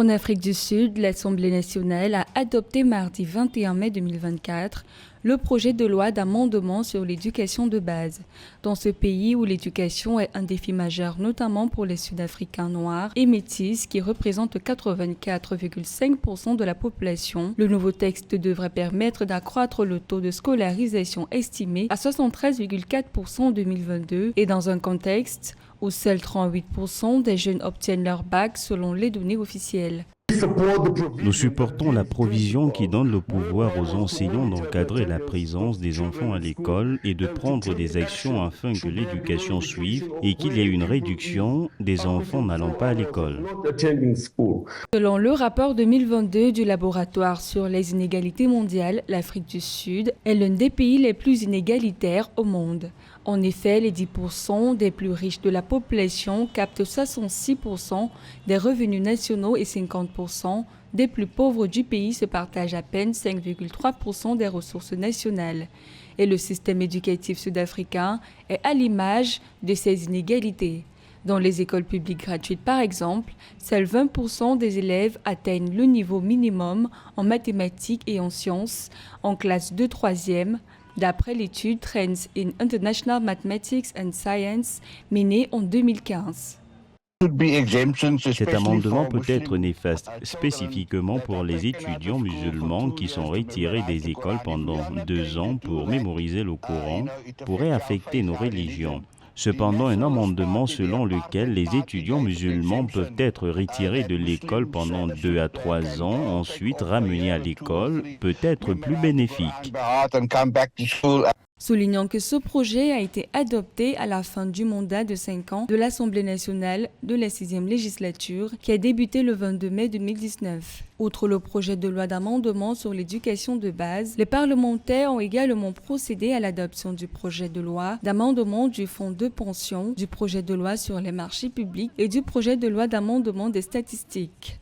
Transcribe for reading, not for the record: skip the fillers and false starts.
En Afrique du Sud, l'Assemblée nationale a adopté mardi 21 mai 2024 le projet de loi d'amendement sur l'éducation de base. Dans ce pays où l'éducation est un défi majeur, notamment pour les Sud-Africains noirs et métis qui représentent 84,5% de la population, le nouveau texte devrait permettre d'accroître le taux de scolarisation estimé à 73,4% en 2022 et dans un contexte où seuls 38% des jeunes obtiennent leur bac selon les données officielles. Nous supportons la provision qui donne le pouvoir aux enseignants d'encadrer la présence des enfants à l'école et de prendre des actions afin que l'éducation suive et qu'il y ait une réduction des enfants n'allant pas à l'école. Selon le rapport 2022 du Laboratoire sur les inégalités mondiales, l'Afrique du Sud est l'un des pays les plus inégalitaires au monde. En effet, les 10% des plus riches de la population captent 66% des revenus nationaux et 50% des plus pauvres du pays se partagent à peine 5,3% des ressources nationales. Et le système éducatif sud-africain est à l'image de ces inégalités. Dans les écoles publiques gratuites, par exemple, seuls 20% des élèves atteignent le niveau minimum en mathématiques et en sciences en classe de 3e, d'après l'étude Trends in International Mathematics and Science menée en 2015. Cet amendement peut être néfaste, spécifiquement pour les étudiants musulmans qui sont retirés des écoles pendant 2 ans pour mémoriser le Coran, pourrait affecter nos religions. Cependant, un amendement selon lequel les étudiants musulmans peuvent être retirés de l'école pendant 2 à 3 ans, ensuite ramenés à l'école, peut être plus bénéfique. Soulignant que ce projet a été adopté à la fin du mandat de 5 ans de l'Assemblée nationale de la 6e législature qui a débuté le 22 mai 2019. Outre le projet de loi d'amendement sur l'éducation de base, les parlementaires ont également procédé à l'adoption du projet de loi d'amendement du fonds de pension, du projet de loi sur les marchés publics et du projet de loi d'amendement des statistiques.